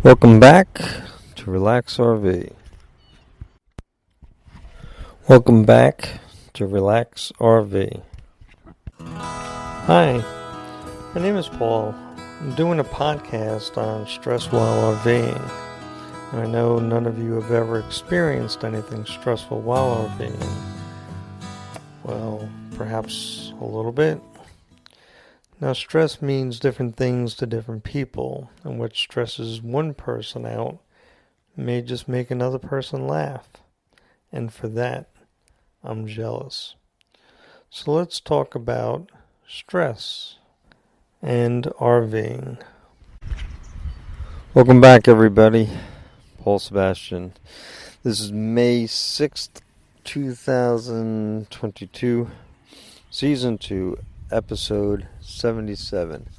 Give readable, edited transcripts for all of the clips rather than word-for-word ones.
Welcome back to RelaxRV. Welcome back to RelaxRV. Hi, my name is Paul. I'm doing a podcast on stress while RVing. And I know none of you have ever experienced anything stressful while RVing. Well, perhaps a little bit. Now, stress means different things to different people, and what stresses one person out may just make another person laugh. And for that, I'm jealous. So let's talk about stress and RVing. Welcome back, everybody. Paul Sebastian. This is May 6th, 2022, Season 2, Episode 77.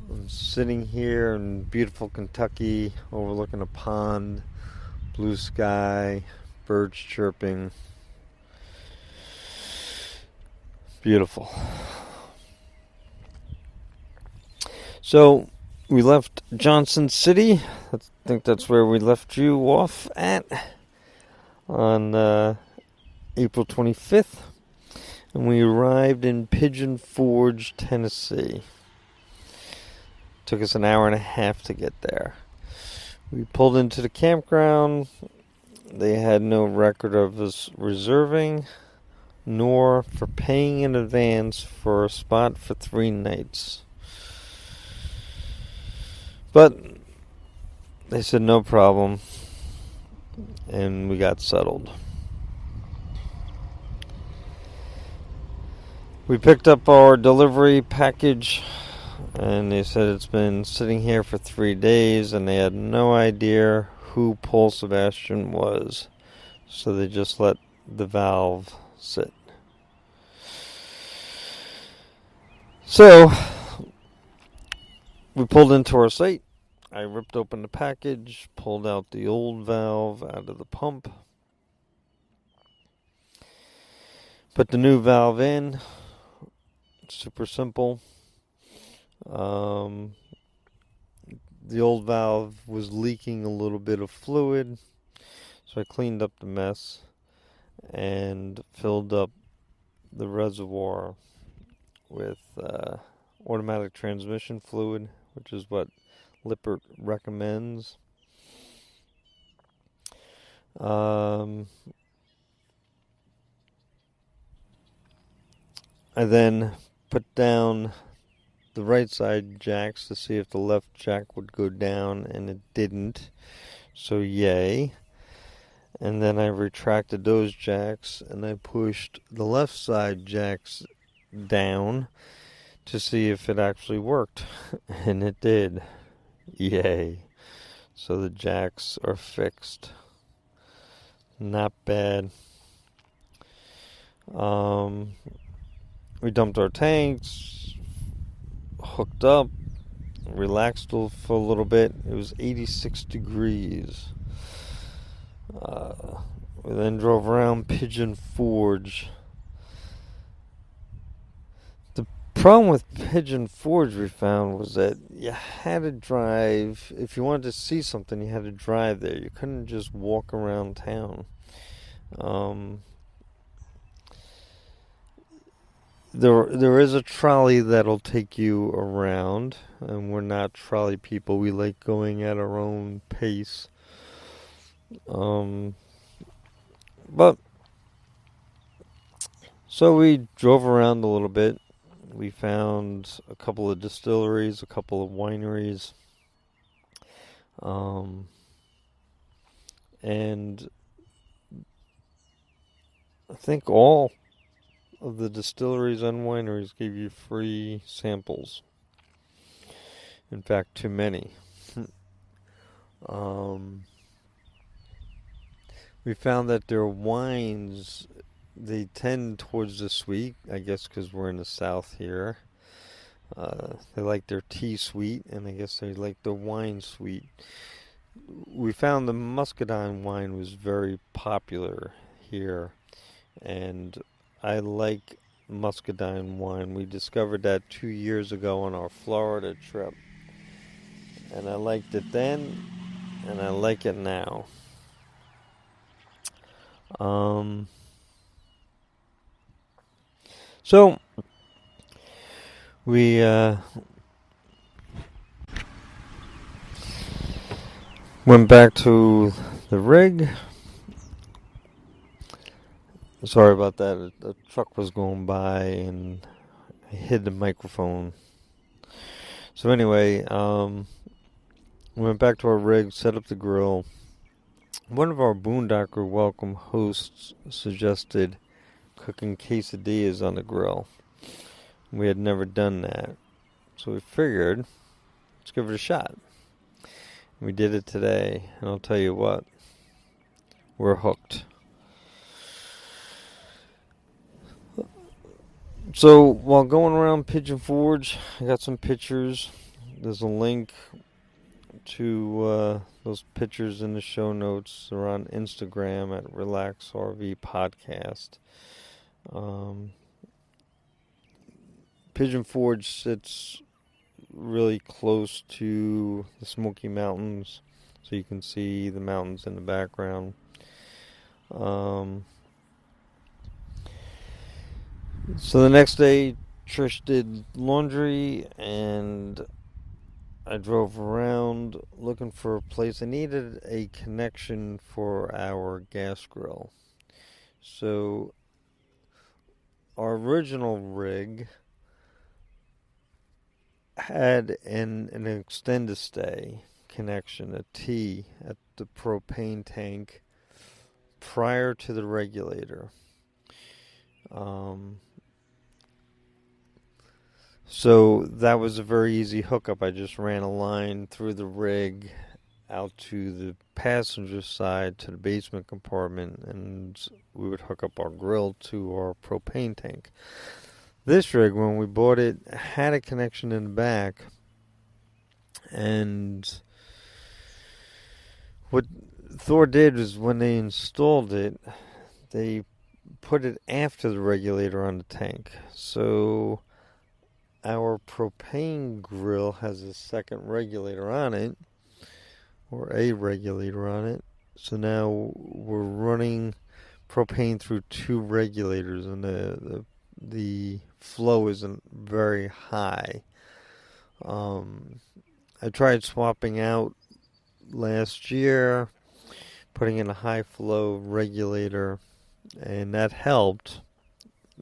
I'm sitting here in beautiful Kentucky, overlooking a pond, blue sky, birds chirping. Beautiful. So, we left Johnson City. I think that's where we left you off at on April 25th. And we arrived in Pigeon Forge, Tennessee. Took us an hour and a half to get there. We pulled into the campground. They had no record of us reserving, nor for paying in advance for a spot for 3 nights. But they said no problem, and we got settled. We picked up our delivery package, and they said it's been sitting here for 3 days, and they had no idea who Paul Sebastian was. So they just let the valve sit. So, we pulled into our site. I ripped open the package, pulled out the old valve out of the pump, put the new valve in. Super simple. The old valve was leaking a little bit of fluid, so I cleaned up the mess and filled up the reservoir with automatic transmission fluid, which is what Lippert recommends. I then put down the right side jacks to see if the left jack would go down, and it didn't, so yay. And then I retracted those jacks, and I pushed the left side jacks down to see if it actually worked, and it did. Yay. So the jacks are fixed. Not bad. We dumped our tanks, hooked up, relaxed for a little bit. It was 86 degrees. We then drove around Pigeon Forge. The problem with Pigeon Forge, we found, was that you had to drive. If you wanted to see something, you had to drive there. You couldn't just walk around town. There is a trolley that'll take you around, and we're not trolley people. We like going at our own pace. But so we drove around a little bit. We found a couple of distilleries, a couple of wineries, and I think all of the distilleries and wineries gave you free samples. In fact, too many. We found that their wines, they tend towards the sweet, I guess because we're in the South here. They like their tea sweet, and I guess they like their wine sweet. We found the muscadine wine was very popular here, and I like muscadine wine. We discovered that 2 years ago on our Florida trip, and I liked it then, and I like it now. So we went back to the rig. Sorry about that. The truck was going by and I hid the microphone. So anyway, we went back to our rig, set up the grill. One of our Boondocker Welcome hosts suggested cooking quesadillas on the grill. We had never done that. So we figured, let's give it a shot. We did it today, and I'll tell you what, we're hooked. So while going around Pigeon Forge, I got some pictures. There's a link to those pictures in the show notes. They're on Instagram at RelaxRV Podcast. Pigeon Forge sits really close to the Smoky Mountains, so you can see the mountains in the background. So the next day, Trish did laundry, and I drove around looking for a place. I needed a connection for our gas grill. So our original rig had an extended stay connection, a T at the propane tank prior to the regulator. So that was a very easy hookup. I just ran a line through the rig out to the passenger side to the basement compartment, and we would hook up our grill to our propane tank. This rig, when we bought it, had a connection in the back, and what Thor did was when they installed it, they put it after the regulator on the tank. So our propane grill has a second regulator on it, or a regulator on it. So now we're running propane through two regulators, and the flow isn't very high. I tried swapping out last year, putting in a high flow regulator, and that helped.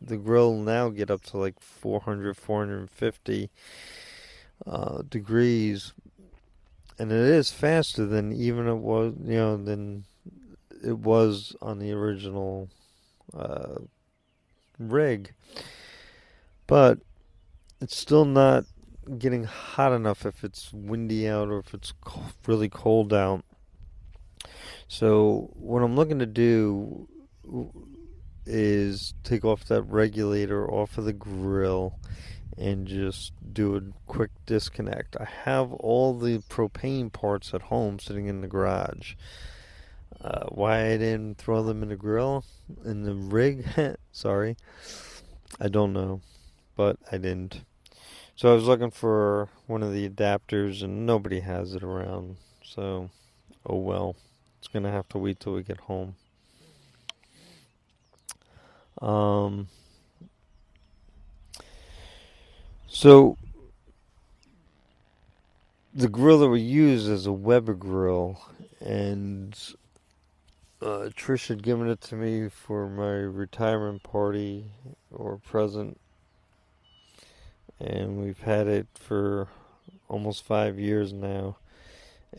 The grill will now get up to like 400, 450 degrees, and it is faster than even it was, than it was on the original rig. But it's still not getting hot enough if it's windy out or if it's really cold out. So what I'm looking to do is take off that regulator off of the grill and just do a quick disconnect. I have all the propane parts at home sitting in the garage. Why I didn't throw them in the grill, in the rig, sorry, I don't know, but I didn't. So I was looking for one of the adapters, and nobody has it around, so oh well. It's going to have to wait till we get home. So the grill that we use is a Weber grill, and Trish had given it to me for my retirement party or present, and we've had it for almost 5 years now,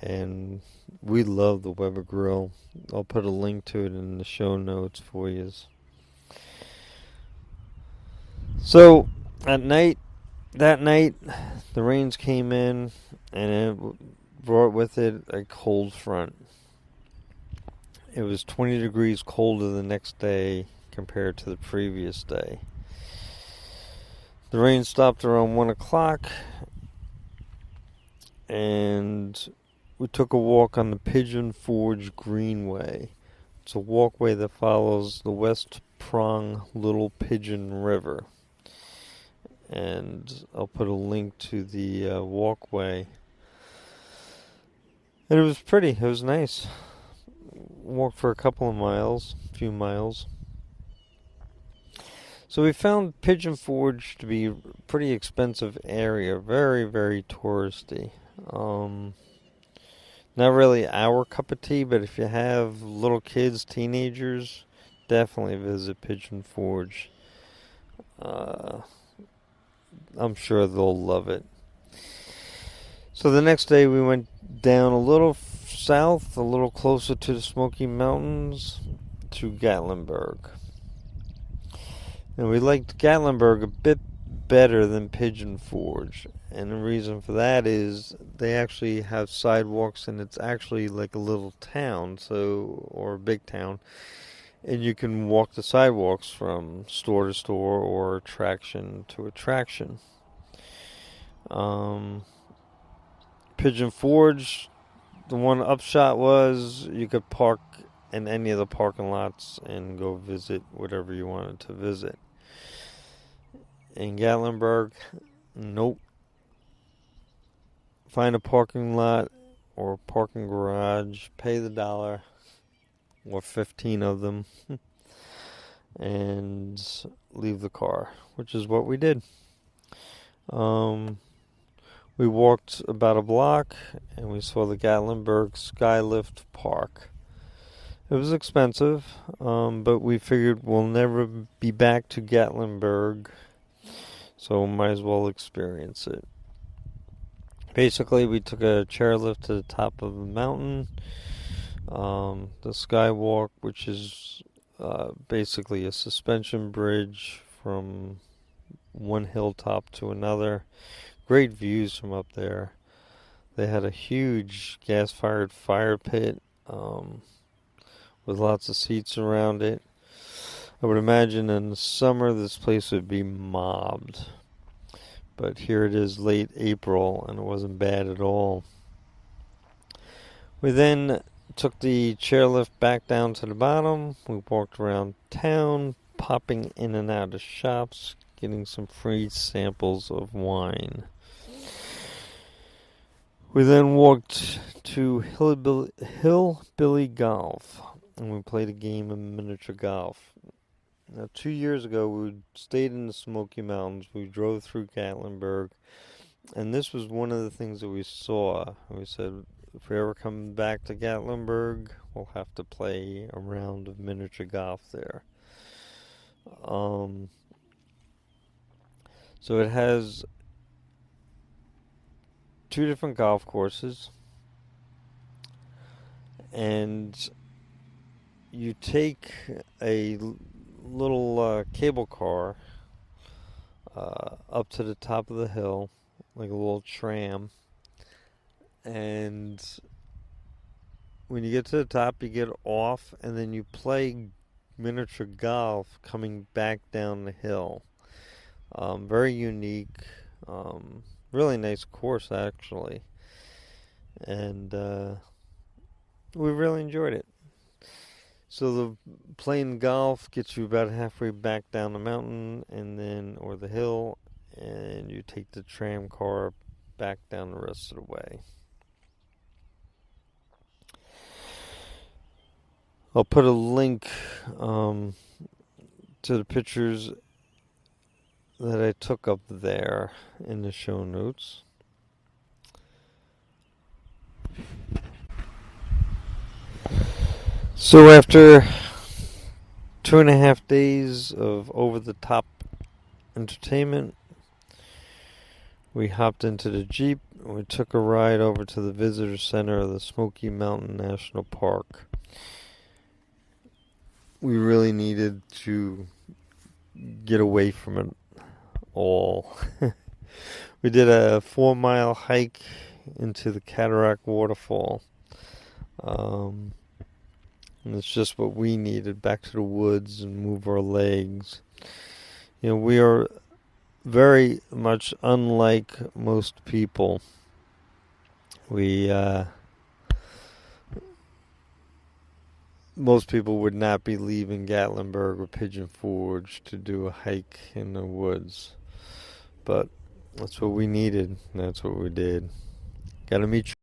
and we love the Weber grill. I'll put a link to it in the show notes for you. So that night, the rains came in, and it brought with it a cold front. It was 20 degrees colder the next day compared to the previous day. The rain stopped around 1 o'clock, and we took a walk on the Pigeon Forge Greenway. It's a walkway that follows the West Prong Little Pigeon River. And I'll put a link to the walkway. And it was pretty. It was nice. Walked for a couple of miles, a few miles. So we found Pigeon Forge to be a pretty expensive area. Very, very touristy. Not really our cup of tea, but if you have little kids, teenagers, definitely visit Pigeon Forge. I'm sure they'll love it. So the next day we went down a little south, a little closer to the Smoky Mountains, to Gatlinburg. And we liked Gatlinburg a bit better than Pigeon Forge. And the reason for that is they actually have sidewalks, and it's actually like a little town, or a big town. And you can walk the sidewalks from store to store or attraction to attraction. Pigeon Forge, the one upshot was you could park in any of the parking lots and go visit whatever you wanted to visit. In Gatlinburg, nope. Find a parking lot or a parking garage, pay the $1 or 15 of them, and leave the car, which is what we did. We walked about a block and we saw the Gatlinburg Skylift Park. It was expensive, but we figured we'll never be back to Gatlinburg, so might as well experience it. Basically, we took a chairlift to the top of the mountain. The Skywalk, which is basically a suspension bridge from one hilltop to another. Great views from up there. They had a huge gas-fired fire pit with lots of seats around it. I would imagine in the summer this place would be mobbed. But here it is late April, and it wasn't bad at all. We then took the chairlift back down to the bottom. We walked around town, popping in and out of shops, getting some free samples of wine. We then walked to Hillbilly Golf, and we played a game of miniature golf. Now, 2 years ago, we stayed in the Smoky Mountains. We drove through Gatlinburg, and this was one of the things that we saw. We said, if we ever come back to Gatlinburg, we'll have to play a round of miniature golf there. So it has 2 different golf courses, and you take a little cable car up to the top of the hill, like a little tram, and when you get to the top, you get off, and then you play miniature golf coming back down the hill. Very unique, really nice course actually, and we really enjoyed it. So the playing golf gets you about halfway back down the mountain, or the hill, and you take the tram car back down the rest of the way. I'll put a link to the pictures that I took up there in the show notes. So after 2.5 days of over-the-top entertainment, we hopped into the Jeep and we took a ride over to the visitor center of the Smoky Mountain National Park. We really needed to get away from it all. We did a 4-mile hike into the Cataract Waterfall. And it's just what we needed, back to the woods and move our legs. You know, we are very much unlike most people. Most people would not be leaving Gatlinburg or Pigeon Forge to do a hike in the woods. But that's what we needed, and that's what we did. Gotta meet you.